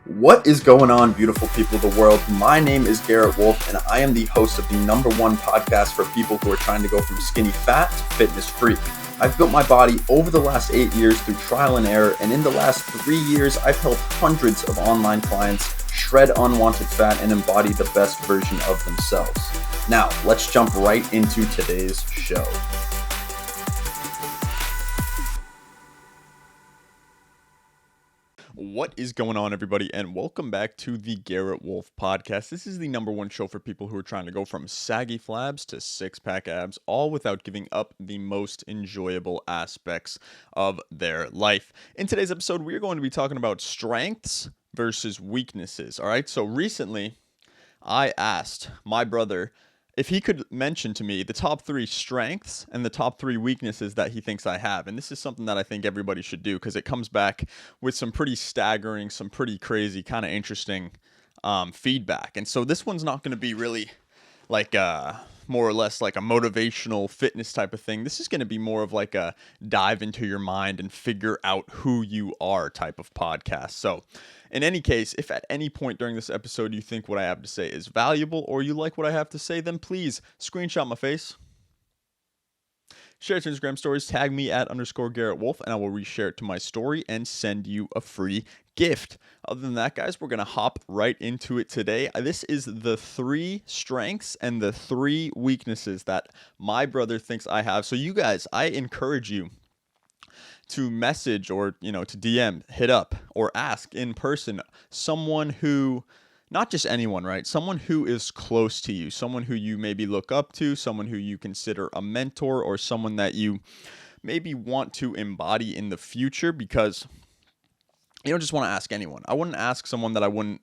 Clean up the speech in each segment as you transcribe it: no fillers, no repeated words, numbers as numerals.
What is going on, beautiful people of the world? My name is Garrett Wolf, and I am the host of the #1 podcast for people who are trying to go from skinny fat to fitness freak. I've built my body over the last 8 years through trial and error, and in the last 3 years, I've helped hundreds of online clients shred unwanted fat and embody the best version of themselves. Now, let's jump right into today's show. What is going on, everybody, and welcome back to the Garrett Wolf podcast. This is the #1 show for people who are trying to go from saggy flabs to six-pack abs, all without giving up the most enjoyable aspects of their life. In today's episode, we are going to be talking about strengths versus weaknesses. All right, so recently I asked my brother if he could mention to me the top 3 strengths and the top 3 weaknesses that he thinks I have. And this is something that I think everybody should do because it comes back with some pretty staggering, some pretty crazy, kind of interesting feedback. And so this one's not going to be really like more or less like a motivational fitness type of thing. This is going to be more of like a dive into your mind and figure out who you are type of podcast. So in any case, if at any point during this episode you think what I have to say is valuable or you like what I have to say, then please screenshot my face, share it to Instagram stories, tag me at _Garrett Wolf, and I will reshare it to my story and send you a free gift. Other than that, guys, we're going to hop right into it today. This is the 3 strengths and the 3 weaknesses that my brother thinks I have. So you guys, I encourage you to message or, to DM, hit up, or ask in person someone who, not just anyone, right? Someone who is close to you, someone who you maybe look up to, someone who you consider a mentor, or someone that you maybe want to embody in the future, because you don't just want to ask anyone. I wouldn't ask someone that I wouldn't,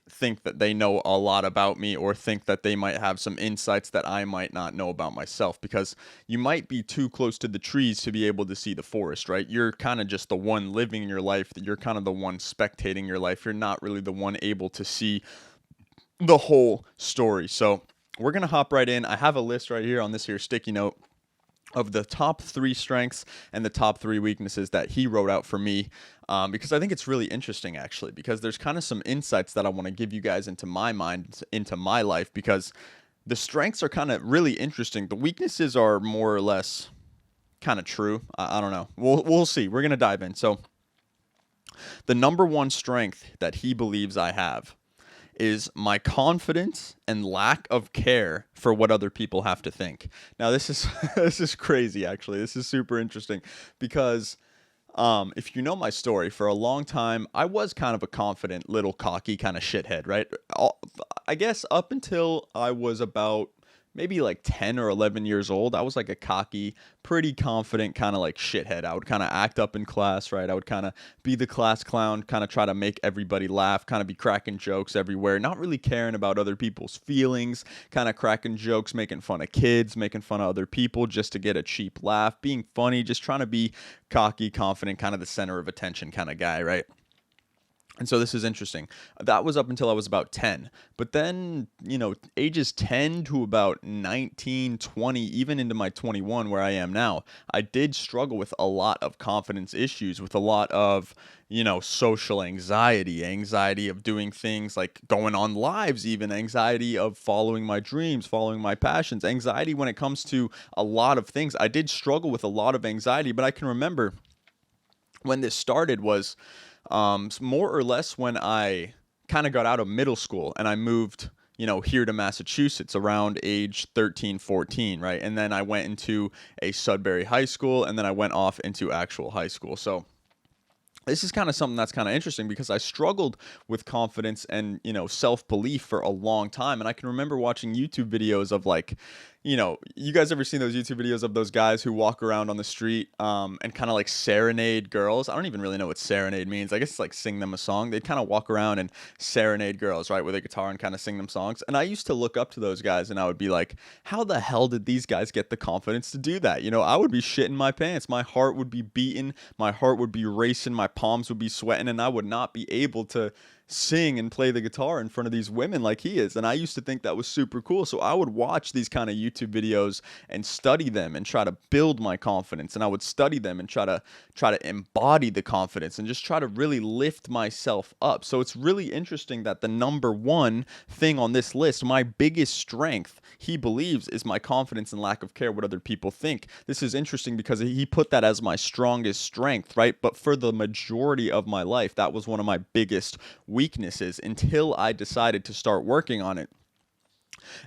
think that they know a lot about me or think that they might have some insights that I might not know about myself, because you might be too close to the trees to be able to see the forest, right? You're kind of just the one living your life. You're kind of the one spectating your life. You're not really the one able to see the whole story. So we're going to hop right in. I have a list right here on this here sticky note of the top 3 strengths and the top 3 weaknesses that he wrote out for me, because I think it's really interesting, actually, because there's kind of some insights that I want to give you guys into my mind, into my life, because the strengths are kind of really interesting. The weaknesses are more or less kind of true. I don't know. We'll see. We're going to dive in. So the #1 strength that he believes I have is my confidence and lack of care for what other people have to think. Now, this is this is crazy, actually. This is super interesting because if you know my story, for a long time, I was kind of a confident, little cocky kind of shithead, right? I guess up until I was about maybe like 10 or 11 years old, I was like a cocky, pretty confident kind of like shithead. I would kind of act up in class, right? I would kind of be the class clown, kind of try to make everybody laugh, kind of be cracking jokes everywhere, not really caring about other people's feelings, kind of cracking jokes, making fun of kids, making fun of other people just to get a cheap laugh, being funny, just trying to be cocky, confident, kind of the center of attention kind of guy, right? And so this is interesting. That was up until I was about 10. But then, ages 10 to about 19, 20, even into my 21, where I am now, I did struggle with a lot of confidence issues, with a lot of, social anxiety of doing things like going on lives, even anxiety of following my dreams, following my passions, anxiety when it comes to a lot of things. I did struggle with a lot of anxiety, but I can remember when this started was more or less when I kind of got out of middle school and I moved, here to Massachusetts around age 13, 14, right? And then I went into a Sudbury high school, and then I went off into actual high school. So this is kind of something that's kind of interesting because I struggled with confidence and, self-belief for a long time. And I can remember watching YouTube videos of you guys ever seen those YouTube videos of those guys who walk around on the street and kind of like serenade girls? I don't even really know what serenade means. I guess it's like sing them a song. They'd kind of walk around and serenade girls, right, with a guitar and kind of sing them songs. And I used to look up to those guys and I would be like, how the hell did these guys get the confidence to do that? I would be shitting my pants. My heart would be beating. My heart would be racing. My palms would be sweating, and I would not be able to sing and play the guitar in front of these women like he is. And I used to think that was super cool. So I would watch these kind of YouTube videos and study them and try to build my confidence. And I would study them and try to embody the confidence and just try to really lift myself up. So it's really interesting that the number one thing on this list, my biggest strength, he believes, is my confidence and lack of care what other people think. This is interesting because he put that as my strongest strength, right? But for the majority of my life, that was one of my biggest weaknesses until I decided to start working on it.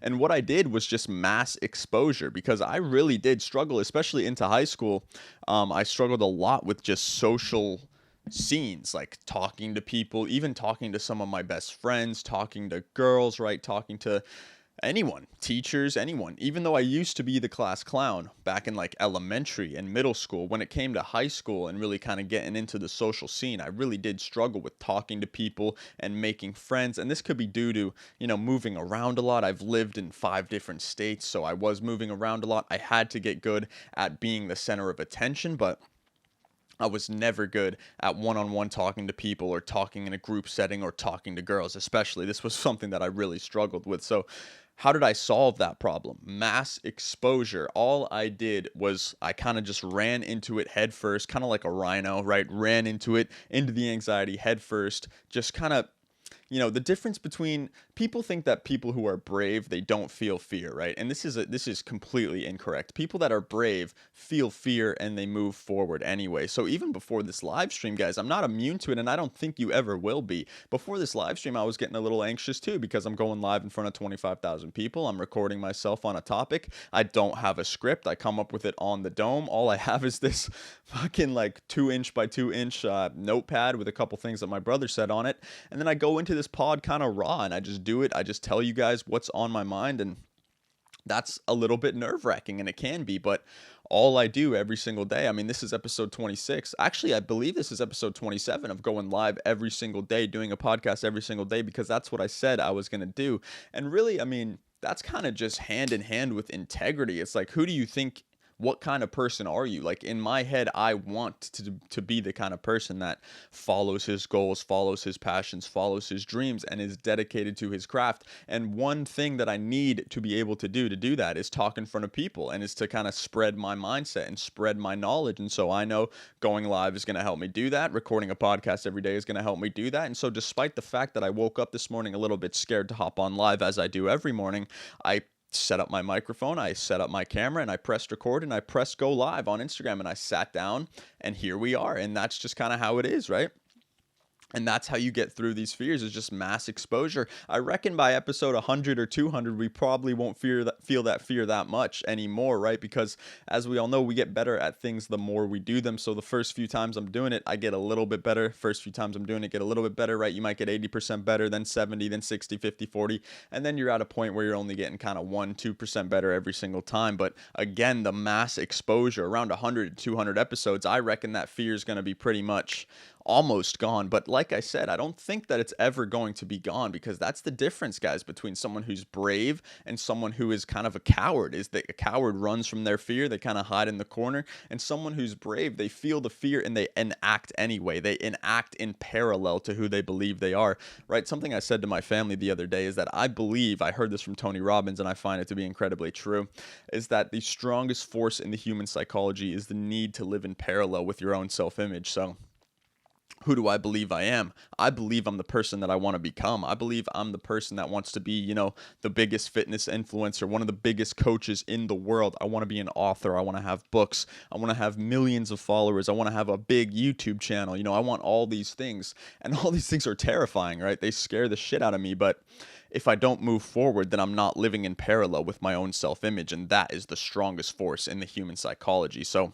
And what I did was just mass exposure because I really did struggle, especially into high school. I struggled a lot with just social scenes, like talking to people, even talking to some of my best friends, talking to girls, right? Talking to anyone, teachers, anyone. Even though I used to be the class clown back in like elementary and middle school, when it came to high school and really kind of getting into the social scene, I really did struggle with talking to people and making friends. And this could be due to, moving around a lot. I've lived in 5 different states, so I was moving around a lot. I had to get good at being the center of attention, but I was never good at one-on-one talking to people or talking in a group setting or talking to girls, especially. This was something that I really struggled with. So how did I solve that problem? Mass exposure. All I did was I kind of just ran into it head first, kind of like a rhino, right? Ran into it, into the anxiety head first, just kind of the difference between people think that people who are brave, they don't feel fear, right? And this is completely incorrect. People that are brave feel fear and they move forward anyway. So even before this live stream, guys, I'm not immune to it, and I don't think you ever will be. Before this live stream, I was getting a little anxious too because I'm going live in front of 25,000 people. I'm recording myself on a topic. I don't have a script. I come up with it on the dome. All I have is this fucking like 2-inch by 2-inch notepad with a couple things that my brother said on it. And then I go into this pod kind of raw and I just do it. I just tell you guys what's on my mind, and that's a little bit nerve-wracking, and it can be, but all I do every single day, I mean, this is episode 26. Actually, I believe this is episode 27 of going live every single day, doing a podcast every single day, because that's what I said I was going to do. And really, I mean, that's kind of just hand in hand with integrity. It's like, who do you think, what kind of person are you? Like in my head, I want to be the kind of person that follows his goals, follows his passions, follows his dreams, and is dedicated to his craft. And one thing that I need to be able to do that is talk in front of people, and is to kind of spread my mindset and spread my knowledge. And so I know going live is going to help me do that. Recording a podcast every day is going to help me do that. And so despite the fact that I woke up this morning a little bit scared to hop on live, as I do every morning, I set up my microphone, I set up my camera, and I pressed record, and I pressed go live on Instagram, and I sat down, and here we are. And that's just kind of how it is, right? And that's how you get through these fears, is just mass exposure. I reckon by episode 100 or 200, we probably won't feel that fear that much anymore, right? Because as we all know, we get better at things the more we do them. So the first few times I'm doing it, I get a little bit better. First few times I'm doing it, get a little bit better, right? You might get 80% better, then 70, then 60, 50, 40. And then you're at a point where you're only getting kind of 1-2% better every single time. But again, the mass exposure, around 100 to 200 episodes, I reckon that fear is going to be pretty much almost gone. But like I said, I don't think that it's ever going to be gone, because that's the difference, guys, between someone who's brave and someone who is kind of a coward. Is that a coward runs from their fear, they kind of hide in the corner, and someone who's brave, they feel the fear and they enact anyway. They enact in parallel to who they believe they are, right? Something I said to my family the other day is that I heard this from Tony Robbins, and I find it to be incredibly true, is that the strongest force in the human psychology is the need to live in parallel with your own self-image. So who do I believe I am? I believe I'm the person that I want to become. I believe I'm the person that wants to be, the biggest fitness influencer, one of the biggest coaches in the world. I want to be an author. I want to have books. I want to have millions of followers. I want to have a big YouTube channel. I want all these things. And all these things are terrifying, right? They scare the shit out of me. But if I don't move forward, then I'm not living in parallel with my own self-image. And that is the strongest force in the human psychology. So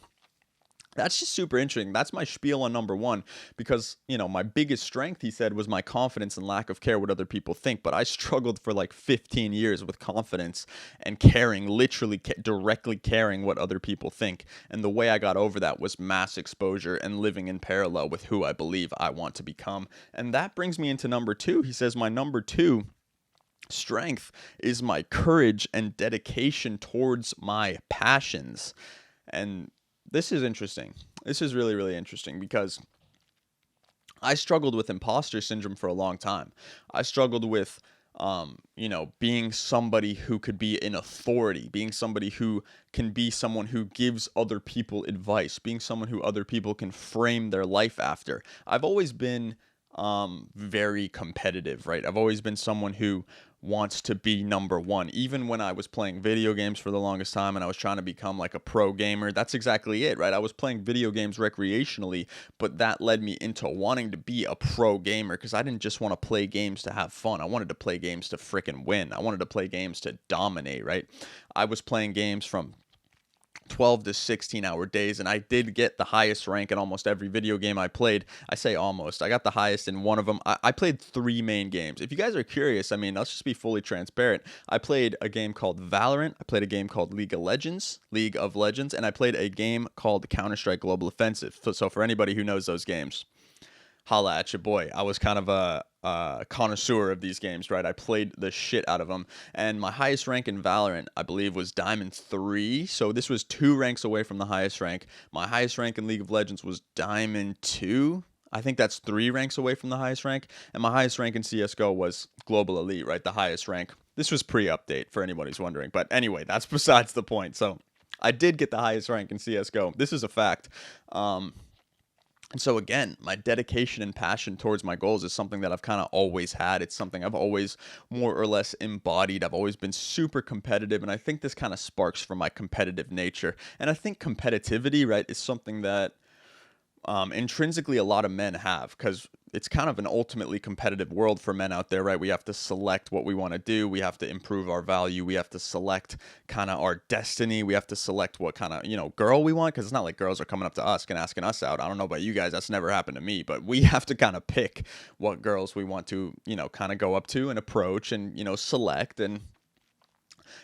that's just super interesting. That's my spiel on number one, because, my biggest strength, he said, was my confidence and lack of care what other people think. But I struggled for like 15 years with confidence and caring, literally directly caring what other people think. And the way I got over that was mass exposure and living in parallel with who I believe I want to become. And that brings me into number two. He says my number two strength is my courage and dedication towards my passions. And this is interesting. This is really, really interesting, because I struggled with imposter syndrome for a long time. I struggled with, being somebody who could be an authority, being somebody who can be someone who gives other people advice, being someone who other people can frame their life after. I've always been very competitive, right? I've always been someone who wants to be number one. Even when I was playing video games for the longest time and I was trying to become like a pro gamer, that's exactly it, right? I was playing video games recreationally, but that led me into wanting to be a pro gamer because I didn't just want to play games to have fun. I wanted to play games to freaking win. I wanted to play games to dominate, right? I was playing games from 12 to 16-hour days, and I did get the highest rank in almost every video game I played. I say almost. I got the highest in one of them. I played 3 main games. If you guys are curious, I mean, let's just be fully transparent. I played a game called Valorant. I played a game called League of Legends, and I played a game called Counter-Strike Global Offensive. So for anybody who knows those games, holla at your boy. I was kind of a connoisseur of these games, right? I played the shit out of them. And my highest rank in Valorant, I believe, was Diamond 3. So this was 2 ranks away from the highest rank. My highest rank in League of Legends was Diamond 2. I think that's 3 ranks away from the highest rank. And my highest rank in CSGO was Global Elite, right? The highest rank. This was pre-update for anybody who's wondering. But anyway, that's besides the point. So I did get the highest rank in CSGO. This is a fact. And so again, my dedication and passion towards my goals is something that I've kind of always had. It's something I've always more or less embodied. I've always been super competitive, and I think this kind of sparks from my competitive nature. And I think competitivity, right, is something that intrinsically a lot of men have, because it's kind of an ultimately competitive world for men out there, right? We have to select what we want to do. We have to improve our value. We have to select kind of our destiny. We have to select what kind of, girl we want, because it's not like girls are coming up to us and asking us out. I don't know about you guys. That's never happened to me, but we have to kind of pick what girls we want to, kind of go up to and approach and, select. And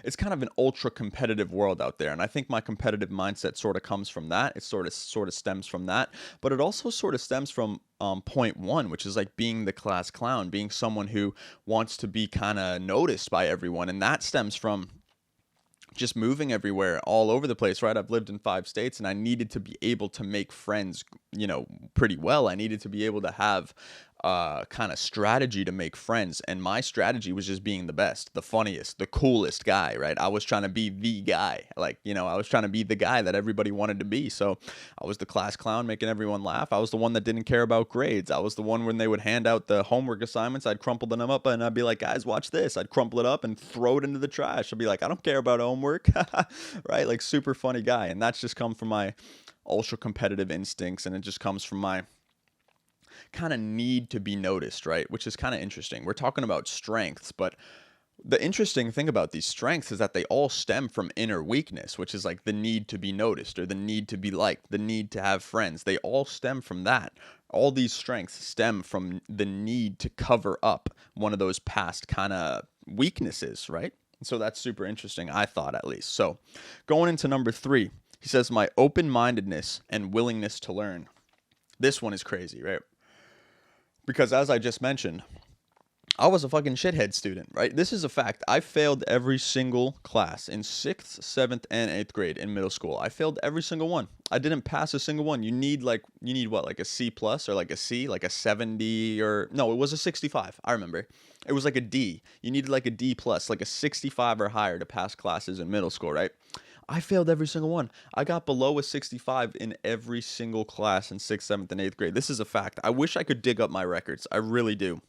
it's kind of an ultra competitive world out there, and I think my competitive mindset sort of comes from that. It sort of stems from that, but it also sort of stems from point one, which is like being the class clown, being someone who wants to be kind of noticed by everyone, and that stems from just moving everywhere, all over the place, right? I've lived in 5 states, and I needed to be able to make friends, pretty well. I needed to be able to have kind of strategy to make friends, and my strategy was just being the best, the funniest, the coolest guy, right? I was trying to be the guy, I was trying to be the guy that everybody wanted to be. So I was the class clown, making everyone laugh. I was the one that didn't care about grades. I was the one when they would hand out the homework assignments, I'd crumple them up and I'd be like, guys, watch this. I'd crumple it up and throw it into the trash. I'd be like, I don't care about homework, right? Like, super funny guy. And that's just come from my ultra competitive instincts, and it just comes from my kind of need to be noticed, right? Which is kind of interesting. We're talking about strengths, but the interesting thing about these strengths is that they all stem from inner weakness, which is like the need to be noticed, or the need to be liked, the need to have friends. They all stem from that. All these strengths stem from the need to cover up one of those past kind of weaknesses, right? And so that's super interesting, I thought, at least. So going into number 3, he says, my open-mindedness and willingness to learn. This one is crazy, right? Because as I just mentioned, I was a fucking shithead student, right? This is a fact. I failed every single class in 6th, 7th, and 8th grade in middle school. I failed every single one. I didn't pass a single one. You need what, like a C plus or like a C, like a 70, or no, it was a 65. I remember. It was like a D. You needed like a D plus, like a 65 or higher to pass classes in middle school, right? I failed every single one. I got below a 65 in every single class in 6th, 7th, and 8th grade. This is a fact. I wish I could dig up my records. I really do.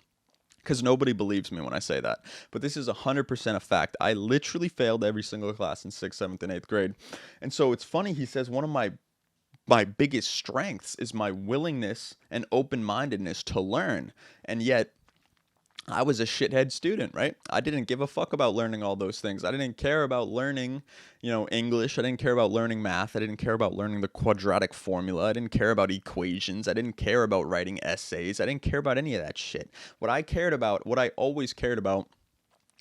Because nobody believes me when I say that. But this is 100% a fact. I literally failed every single class in 6th, 7th, and 8th grade. And so it's funny, he says one of my biggest strengths is my willingness and open-mindedness to learn. And yet, I was a shithead student, right? I didn't give a fuck about learning all those things. I didn't care about learning, English. I didn't care about learning math. I didn't care about learning the quadratic formula. I didn't care about equations. I didn't care about writing essays. I didn't care about any of that shit. What I always cared about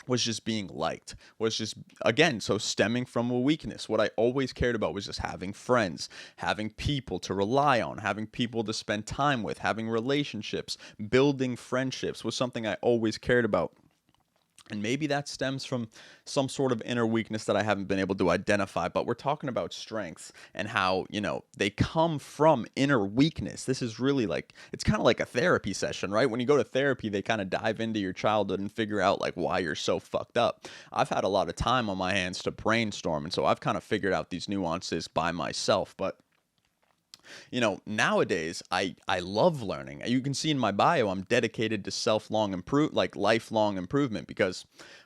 was just being liked, was just, again, so stemming from a weakness. What I always cared about was just having friends, having people to rely on, having people to spend time with, having relationships, building friendships was something I always cared about. And maybe that stems from some sort of inner weakness that I haven't been able to identify. But we're talking about strengths and how, they come from inner weakness. This is really like, it's kind of like a therapy session, right? When you go to therapy, they kind of dive into your childhood and figure out like why you're so fucked up. I've had a lot of time on my hands to brainstorm. And so I've kind of figured out these nuances by myself. But nowadays I love learning. You can see in my bio, I'm dedicated to lifelong improvement, because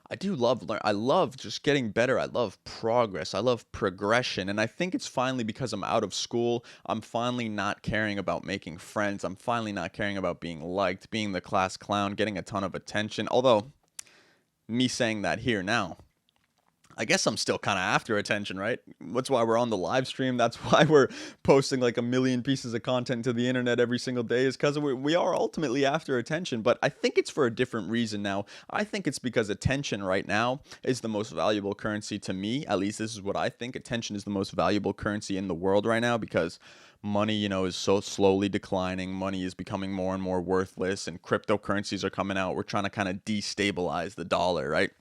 I do love I love just getting better. I love progress. I love progression. And I think it's finally because I'm out of school. I'm finally not caring about making friends. I'm finally not caring about being liked, being the class clown, getting a ton of attention. Although, me saying that here now, I guess I'm still kind of after attention, right? That's why we're on the live stream. That's why we're posting like a million pieces of content to the internet every single day, is because we are ultimately after attention. But I think it's for a different reason now. I think it's because attention right now is the most valuable currency to me. At least this is what I think. Attention is the most valuable currency in the world right now, because money, is so slowly declining. Money is becoming more and more worthless, and cryptocurrencies are coming out. We're trying to kind of destabilize the dollar, right?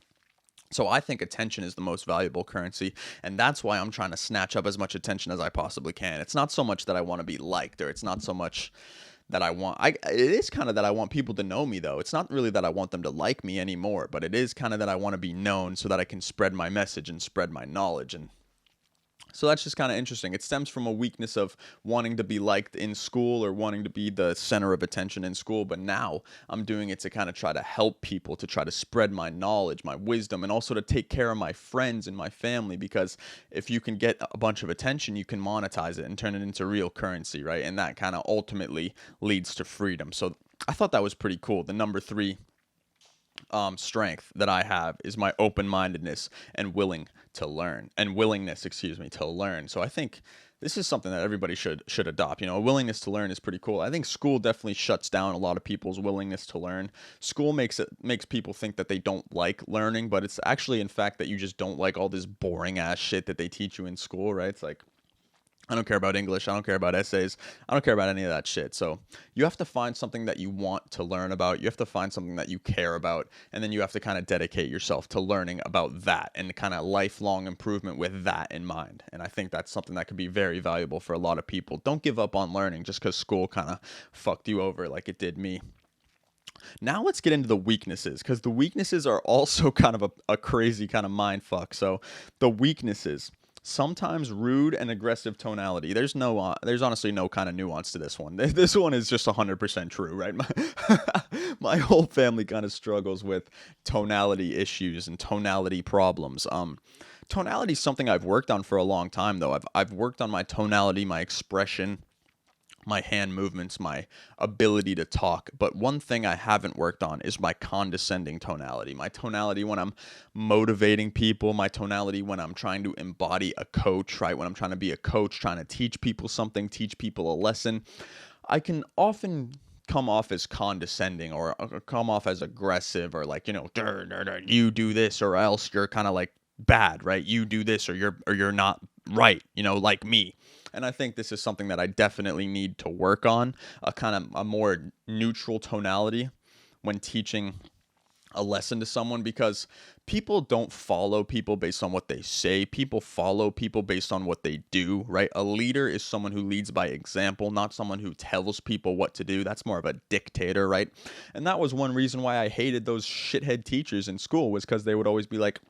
So I think attention is the most valuable currency, and that's why I'm trying to snatch up as much attention as I possibly can. It's not so much that I want to be liked, or it's not so much that it is kind of that I want people to know me, though. It's not really that I want them to like me anymore, but it is kind of that I want to be known so that I can spread my message and spread my knowledge. And so that's just kind of interesting. It stems from a weakness of wanting to be liked in school, or wanting to be the center of attention in school. But now I'm doing it to kind of try to help people, to try to spread my knowledge, my wisdom, and also to take care of my friends and my family. Because if you can get a bunch of attention, you can monetize it and turn it into real currency, right? And that kind of ultimately leads to freedom. So I thought that was pretty cool. The number 3 strength that I have is my open-mindedness and willingness, to learn. So I think this is something that everybody should adopt. A willingness to learn is pretty cool. I think school definitely shuts down a lot of people's willingness to learn. School makes people think that they don't like learning, but it's actually in fact that you just don't like all this boring ass shit that they teach you in school, right? It's like, I don't care about English. I don't care about essays. I don't care about any of that shit. So you have to find something that you want to learn about. You have to find something that you care about. And then you have to kind of dedicate yourself to learning about that, and kind of lifelong improvement with that in mind. And I think that's something that could be very valuable for a lot of people. Don't give up on learning just because school kind of fucked you over like it did me. Now let's get into the weaknesses, because the weaknesses are also kind of a crazy kind of mind fuck. So the weaknesses: sometimes rude and aggressive tonality. There's honestly no kind of nuance to this one. This one is just 100% true, right? My whole family kind of struggles with tonality issues and tonality problems. Tonality is something I've worked on for a long time, though. I've worked on my tonality, my expression, my hand movements, my ability to talk. But one thing I haven't worked on is my condescending tonality. My tonality when I'm motivating people, my tonality when I'm trying to embody a coach, right? When I'm trying to be a coach, trying to teach people something, teach people a lesson. I can often come off as condescending, or come off as aggressive, or like, you do this or else you're kind of like bad, right? You do this or you're not right, like me. And I think this is something that I definitely need to work on, a kind of a more neutral tonality when teaching a lesson to someone, because people don't follow people based on what they say. People follow people based on what they do, right? A leader is someone who leads by example, not someone who tells people what to do. That's more of a dictator, right? And that was one reason why I hated those shithead teachers in school, was because they would always be like,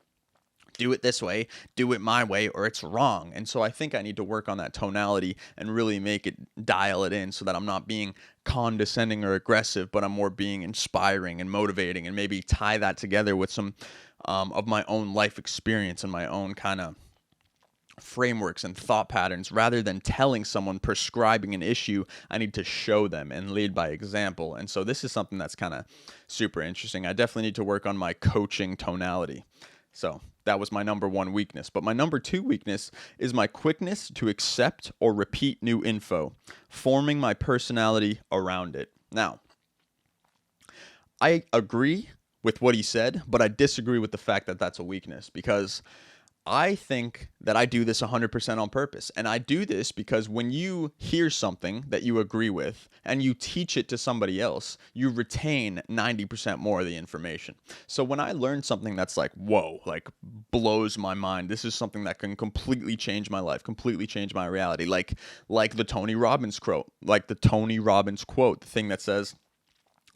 do it this way, do it my way, or it's wrong. And so I think I need to work on that tonality and really dial it in, so that I'm not being condescending or aggressive, but I'm more being inspiring and motivating, and maybe tie that together with some of my own life experience and my own kind of frameworks and thought patterns. Rather than telling someone, prescribing an issue, I need to show them and lead by example. And so this is something that's kind of super interesting. I definitely need to work on my coaching tonality. So that was my number 1 weakness. But my number 2 weakness is my quickness to accept or repeat new info, forming my personality around it. Now, I agree with what he said, but I disagree with the fact that that's a weakness, because I think that I do this 100% on purpose. And I do this because when you hear something that you agree with and you teach it to somebody else, you retain 90% more of the information. So when I learn something that's like, whoa, like blows my mind, this is something that can completely change my life, completely change my reality. Like the Tony Robbins quote, the thing that says,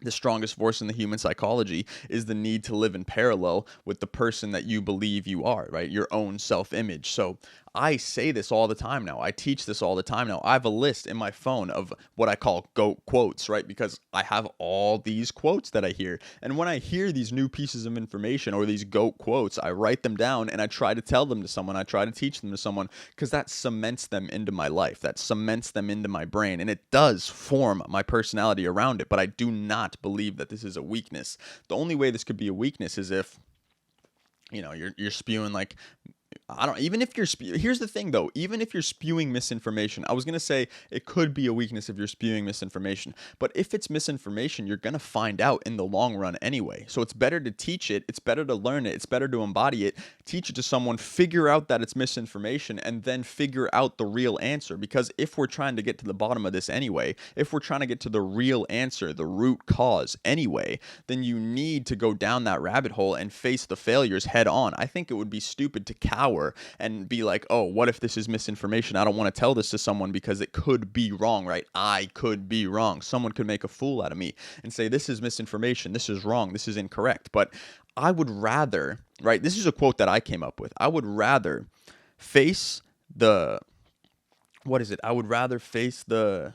the strongest force in the human psychology is the need to live in parallel with the person that you believe you are, right? Your own self-image. So I say this all the time now. I teach this all the time now. I have a list in my phone of what I call GOAT quotes, right? Because I have all these quotes that I hear. And when I hear these new pieces of information or these GOAT quotes, I write them down and I try to tell them to someone. I try to teach them to someone because that cements them into my life. That cements them into my brain. And it does form my personality around it. But I do not believe that this is a weakness. The only way this could be a weakness is if, you're spewing like, I don't, even if here's the thing though, even if you're spewing misinformation, I was going to say it could be a weakness if you're spewing misinformation, but if it's misinformation, you're going to find out in the long run anyway. So it's better to teach it. It's better to learn it. It's better to embody it, teach it to someone, figure out that it's misinformation, and then figure out the real answer. Because if we're trying to get to the bottom of this anyway, if we're trying to get to the real answer, the root cause anyway, then you need to go down that rabbit hole and face the failures head on. I think it would be stupid to cower and be like, oh, what if this is misinformation? I don't want to tell this to someone because it could be wrong, right? I could be wrong. Someone could make a fool out of me and say, this is misinformation. This is wrong. This is incorrect. But I would rather, right? This is a quote that I came up with. I would rather face the, what is it? I would rather face the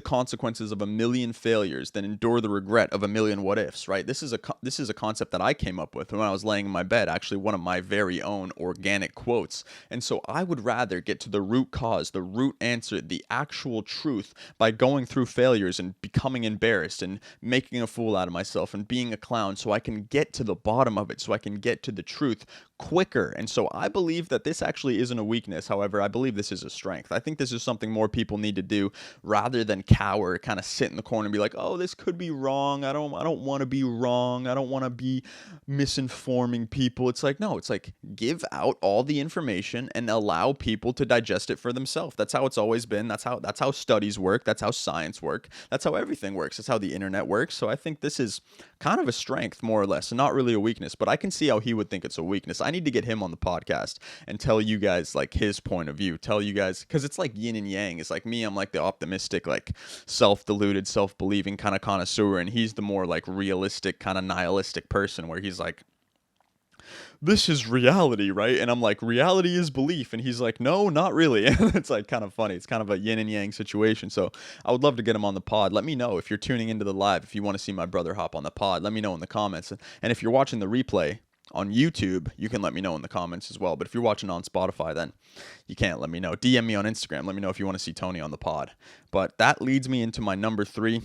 consequences of a million failures than endure the regret of a million what ifs, right? This is a concept that I came up with when I was laying in my bed, actually one of my very own organic quotes. And so I would rather get to the root cause, the root answer, the actual truth by going through failures and becoming embarrassed and making a fool out of myself and being a clown, so I can get to the bottom of it, so I can get to the truth quicker. And so I believe that this actually isn't a weakness. However, I believe this is a strength. I think this is something more people need to do rather than cower, kind of sit in the corner and be like, oh, this could be wrong. I don't want to be wrong. I don't want to be misinforming people. It's like, no, it's like give out all the information and allow people to digest it for themselves. That's how it's always been. That's how studies work. That's how science work. That's how everything works. That's how the internet works. So I think this is kind of a strength, more or less, and not really a weakness, but I can see how he would think it's a weakness. I need to get him on the podcast and tell you guys like his point of view, tell you guys, because it's like yin and yang. It's like me, I'm like the optimistic, like self-deluded, self-believing kind of connoisseur, and he's the more like realistic, kind of nihilistic person where he's like, this is reality, right? And I'm like, reality is belief. And he's like, no, not really. And it's like kind of funny. It's kind of a yin and yang situation. So I would love to get him on the pod. Let me know if you're tuning into the live, if you want to see my brother hop on the pod, let me know in the comments. And if you're watching the replay on YouTube, you can let me know in the comments as well. But if you're watching on Spotify, then you can't let me know. DM me on Instagram. Let me know if you want to see Tony on the pod. But that leads me into my number 3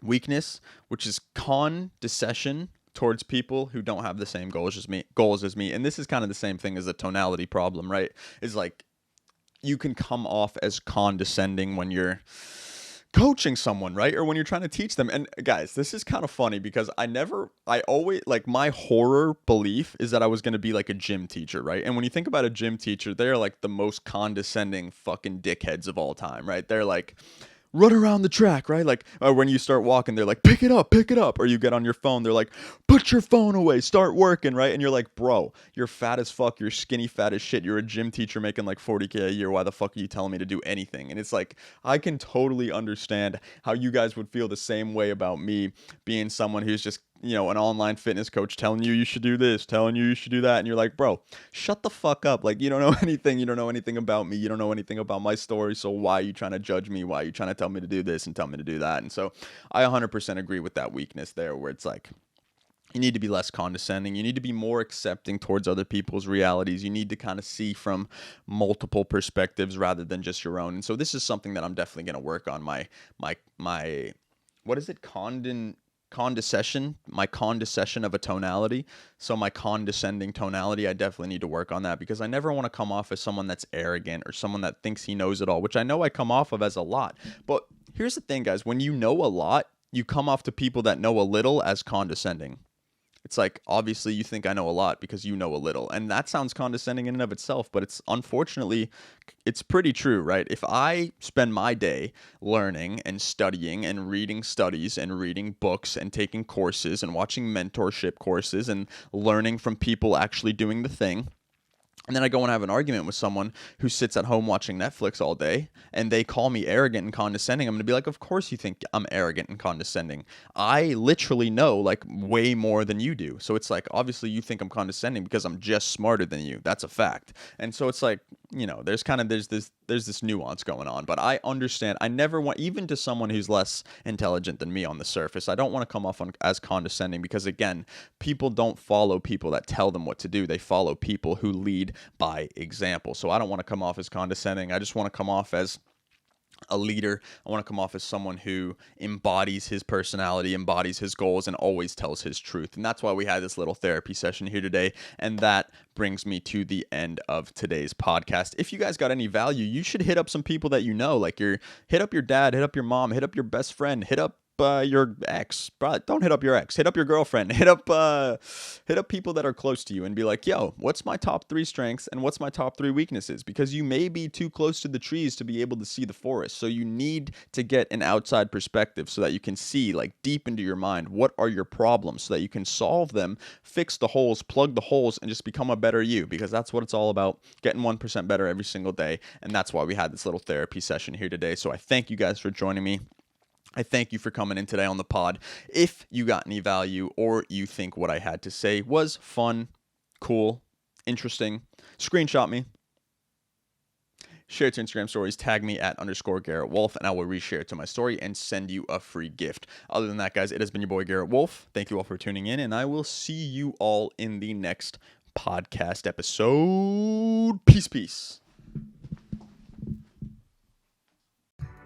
weakness, which is condescension towards people who don't have the same goals as me. And this is kind of the same thing as the tonality problem, right? Is like you can come off as condescending when you're coaching someone, right? Or when you're trying to teach them. And guys, this is kind of funny because I always, like, my horror belief is that I was going to be like a gym teacher, right? And when you think about a gym teacher, they're like the most condescending fucking dickheads of all time, right? They're like, run around the track, right? Like when you start walking, they're like, pick it up. Or you get on your phone, they're like, put your phone away, start working, right? And you're like, bro, you're fat as fuck, you're skinny fat as shit, you're a gym teacher making like $40K a year, why the fuck are you telling me to do anything? And it's like, I can totally understand how you guys would feel the same way about me being someone who's just, an online fitness coach telling you should do this, telling you should do that. And you're like, bro, shut the fuck up. Like, you don't know anything. You don't know anything about me. You don't know anything about my story. So why are you trying to judge me? Why are you trying to tell me to do this and tell me to do that? And so I 100% agree with that weakness there, where it's like, you need to be less condescending. You need to be more accepting towards other people's realities. You need to kind of see from multiple perspectives rather than just your own. And so this is something that I'm definitely going to work on. My what is it? My condescension of a tonality. So my condescending tonality, I definitely need to work on that, because I never want to come off as someone that's arrogant or someone that thinks he knows it all, which I know I come off of as a lot. But here's the thing, guys, when you know a lot, you come off to people that know a little as condescending. It's like, obviously, you think I know a lot because you know a little. And that sounds condescending in and of itself, but it's unfortunately, it's pretty true, right? If I spend my day learning and studying and reading studies and reading books and taking courses and watching mentorship courses and learning from people actually doing the thing, and then I go and have an argument with someone who sits at home watching Netflix all day and they call me arrogant and condescending, I'm going to be like, of course you think I'm arrogant and condescending. I literally know like way more than you do. So it's like, obviously you think I'm condescending because I'm just smarter than you. That's a fact. And so it's like, there's this nuance going on, but I understand. I never want, even to someone who's less intelligent than me on the surface, I don't want to come off as condescending because, again, people don't follow people that tell them what to do. They follow people who lead by example. So I don't want to come off as condescending. I just want to come off as a leader. I want to come off as someone who embodies his personality, embodies his goals, and always tells his truth. And that's why we had this little therapy session here today. And that brings me to the end of today's podcast. If you guys got any value, you should hit up some people that you know, like hit up your dad, hit up your mom, hit up your best friend, hit up your ex. Don't hit up your ex. Hit up your girlfriend. Hit up people that are close to you and be like, yo, what's my top 3 strengths and what's my top 3 weaknesses? Because you may be too close to the trees to be able to see the forest. So you need to get an outside perspective so that you can see like deep into your mind, what are your problems, so that you can solve them, fix the holes, plug the holes, and just become a better you, because that's what it's all about, getting 1% better every single day. And that's why we had this little therapy session here today. So I thank you guys for joining me. I thank you for coming in today on the pod. If you got any value or you think what I had to say was fun, cool, interesting, screenshot me, share it to Instagram stories, tag me at _Garrett Wolf, and I will reshare it to my story and send you a free gift. Other than that, guys, it has been your boy Garrett Wolf. Thank you all for tuning in, and I will see you all in the next podcast episode. Peace.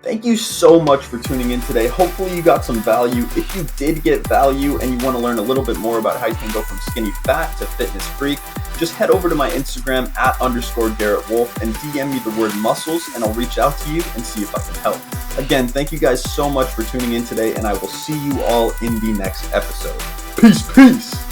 Thank you so much for tuning in today. Hopefully you got some value. If you did get value and you want to learn a little bit more about how you can go from skinny fat to fitness freak, just head over to my Instagram at _Garrett Wolf and DM me the word muscles, and I'll reach out to you and see if I can help. Again, thank you guys so much for tuning in today, and I will see you all in the next episode. Peace.